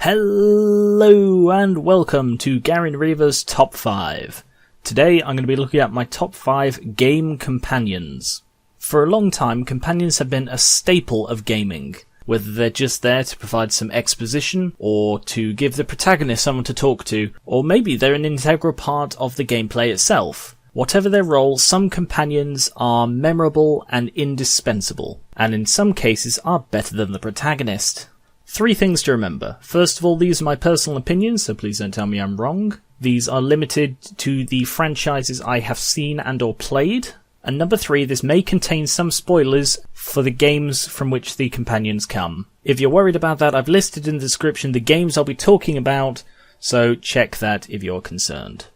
Hello and welcome to Gar1onriva's Top 5. Today I'm going to be looking at my top 5 game companions. For a long time, companions have been a staple of gaming, whether they're just there to provide some exposition, or to give the protagonist someone to talk to, or maybe they're an integral part of the gameplay itself. Whatever their role, some companions are memorable and indispensable, and in some cases are better than the protagonist. 3 things to remember. First of all, these are my personal opinions, so please don't tell me I'm wrong. These are limited to the franchises I have seen and or played. And number 3, this may contain some spoilers for the games from which the companions come. If you're worried about that, I've listed in the description the games I'll be talking about, so check that if you're concerned.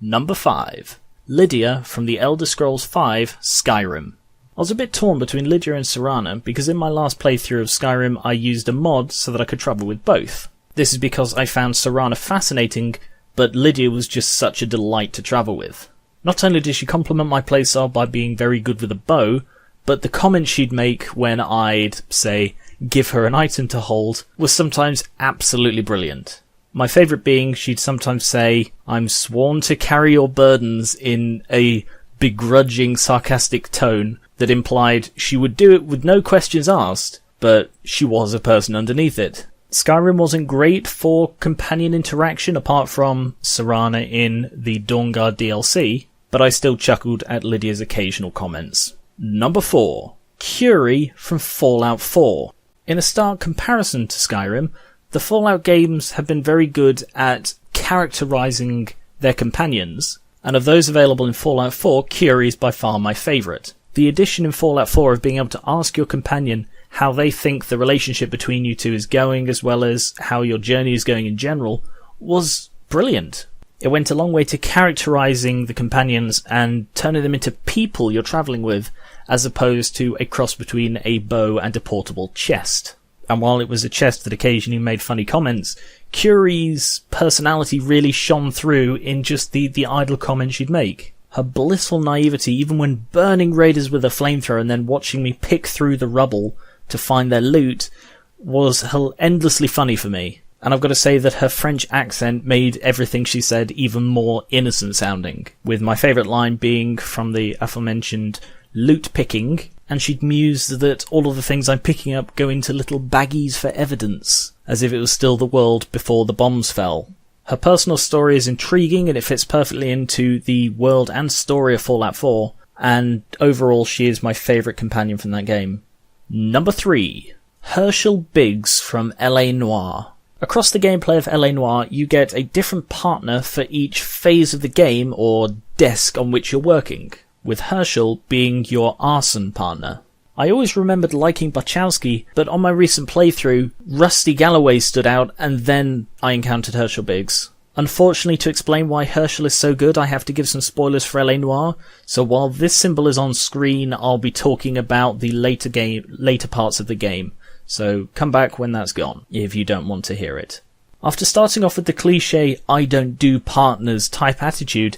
Number 5. Lydia from The Elder Scrolls V Skyrim. I was a bit torn between Lydia and Serana because in my last playthrough of Skyrim I used a mod so that I could travel with both. This is because I found Serana fascinating, but Lydia was just such a delight to travel with. Not only did she complement my playstyle by being very good with a bow, but the comments she'd make when I'd, say, give her an item to hold was sometimes absolutely brilliant. My favourite being she'd sometimes say, "I'm sworn to carry your burdens," in a begrudging, sarcastic tone that implied she would do it with no questions asked, but she was a person underneath it. Skyrim wasn't great for companion interaction apart from Serana in the Dawnguard DLC, but I still chuckled at Lydia's occasional comments. Number 4. Curie from Fallout 4. In a stark comparison to Skyrim, the Fallout games have been very good at characterizing their companions, and of those available in Fallout 4, Curie is by far my favourite. The addition in Fallout 4 of being able to ask your companion how they think the relationship between you two is going, as well as how your journey is going in general, was brilliant. It went a long way to characterising the companions and turning them into people you're travelling with, as opposed to a cross between a bow and a portable chest. And while it was a chest that occasionally made funny comments, Curie's personality really shone through in just the idle comments she'd make. Her blissful naivety, even when burning raiders with a flamethrower and then watching me pick through the rubble to find their loot, was endlessly funny for me. And I've got to say that her French accent made everything she said even more innocent sounding, with my favourite line being from the aforementioned loot picking, and she'd muse that all of the things I'm picking up go into little baggies for evidence, as if it was still the world before the bombs fell. Her personal story is intriguing and it fits perfectly into the world and story of Fallout 4, and overall she is my favourite companion from that game. Number 3. Herschel Biggs from LA Noire. Across the gameplay of LA Noire, you get a different partner for each phase of the game or desk on which you're working, with Herschel being your arson partner. I always remembered liking Bachowski, but on my recent playthrough, Rusty Galloway stood out, and then I encountered Herschel Biggs. Unfortunately, to explain why Herschel is so good, I have to give some spoilers for LA Noire, so while this symbol is on screen, I'll be talking about the later parts of the game, so come back when that's gone, if you don't want to hear it. After starting off with the cliche, "I don't do partners" type attitude,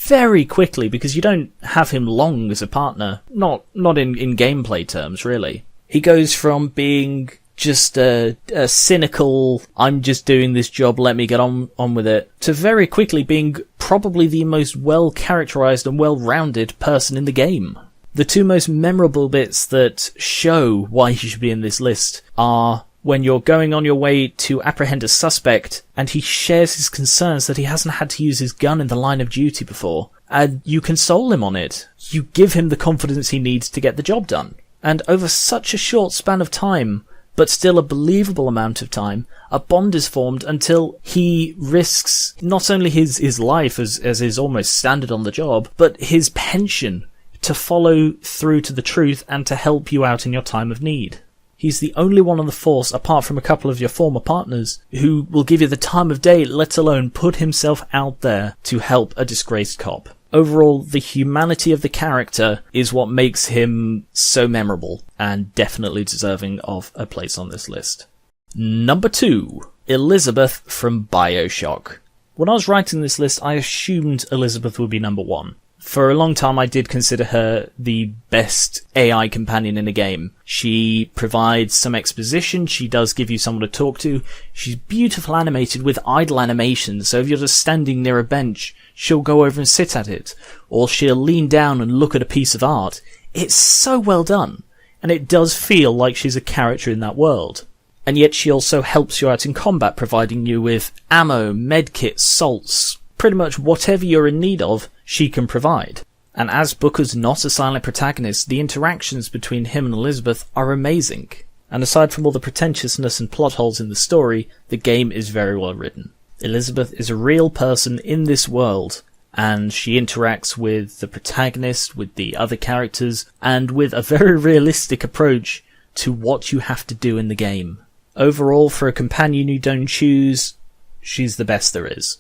very quickly, because you don't have him long as a partner, not in gameplay terms, really. He goes from being just a cynical, "I'm just doing this job, let me get on with it," to very quickly being probably the most well-characterized and well-rounded person in the game. The 2 most memorable bits that show why he should be in this list are when you're going on your way to apprehend a suspect and he shares his concerns that he hasn't had to use his gun in the line of duty before, and you console him on it. You give him the confidence he needs to get the job done. And over such a short span of time, but still a believable amount of time, a bond is formed until he risks not only his life, as is almost standard on the job, but his pension to follow through to the truth and to help you out in your time of need. He's the only one on the force, apart from a couple of your former partners, who will give you the time of day, let alone put himself out there to help a disgraced cop. Overall, the humanity of the character is what makes him so memorable, and definitely deserving of a place on this list. Number 2. Elizabeth from BioShock. When I was writing this list, I assumed Elizabeth would be number 1. For a long time, I did consider her the best AI companion in a game. She provides some exposition, she does give you someone to talk to, she's beautiful animated with idle animations, so if you're just standing near a bench, she'll go over and sit at it, or she'll lean down and look at a piece of art. It's so well done, and it does feel like she's a character in that world. And yet she also helps you out in combat, providing you with ammo, medkits, salts, pretty much whatever you're in need of, she can provide. And as Booker's not a silent protagonist, the interactions between him and Elizabeth are amazing. And aside from all the pretentiousness and plot holes in the story, the game is very well written. Elizabeth is a real person in this world, and she interacts with the protagonist, with the other characters, and with a very realistic approach to what you have to do in the game. Overall, for a companion you don't choose, she's the best there is.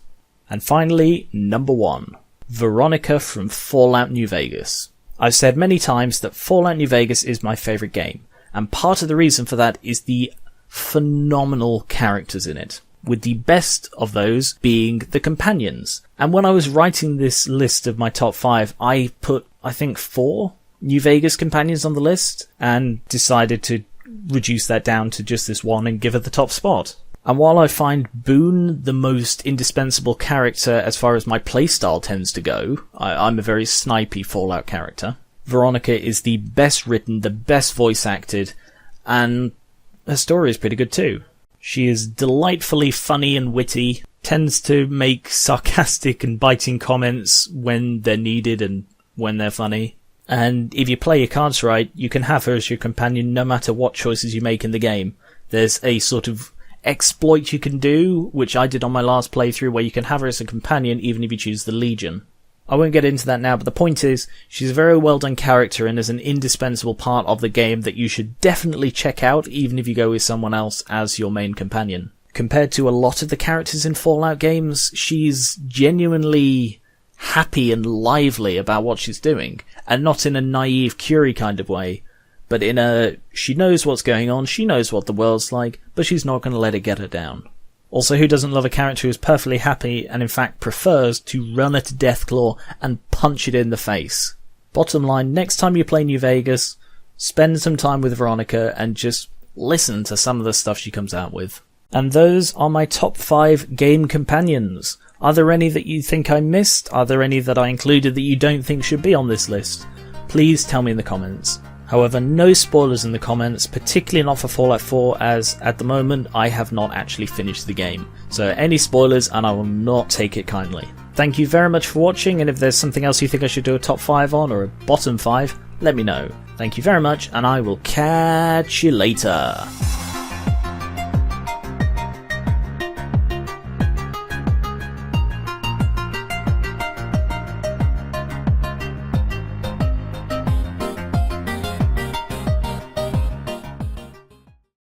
And finally, number 1. Veronica from Fallout New Vegas. I've said many times that Fallout New Vegas is my favourite game, and part of the reason for that is the phenomenal characters in it, with the best of those being the companions. And when I was writing this list of my top 5, I put, I think, 4 New Vegas companions on the list, and decided to reduce that down to just this one and give it the top spot. And while I find Boone the most indispensable character as far as my playstyle tends to go, I'm a very snipey Fallout character, Veronica is the best written, the best voice acted, and her story is pretty good too. She is delightfully funny and witty, tends to make sarcastic and biting comments when they're needed and when they're funny. And if you play your cards right, you can have her as your companion no matter what choices you make in the game. There's a sort of exploit you can do, which I did on my last playthrough, where you can have her as a companion even if you choose the Legion. I won't get into that now, but the point is, she's a very well done character and is an indispensable part of the game that you should definitely check out even if you go with someone else as your main companion. Compared to a lot of the characters in Fallout games, she's genuinely happy and lively about what she's doing, and not in a naive Curie kind of way, but in a, she knows what's going on, she knows what the world's like, but she's not going to let it get her down. Also, who doesn't love a character who's perfectly happy and in fact prefers to run at Deathclaw and punch it in the face? Bottom line, next time you play New Vegas, spend some time with Veronica and just listen to some of the stuff she comes out with. And those are my top 5 game companions. Are there any that you think I missed? Are there any that I included that you don't think should be on this list? Please tell me in the comments. However, no spoilers in the comments, particularly not for Fallout 4, as at the moment I have not actually finished the game. So any spoilers and I will not take it kindly. Thank you very much for watching, and if there's something else you think I should do a top 5 on, or a bottom 5, let me know. Thank you very much, and I will catch you later.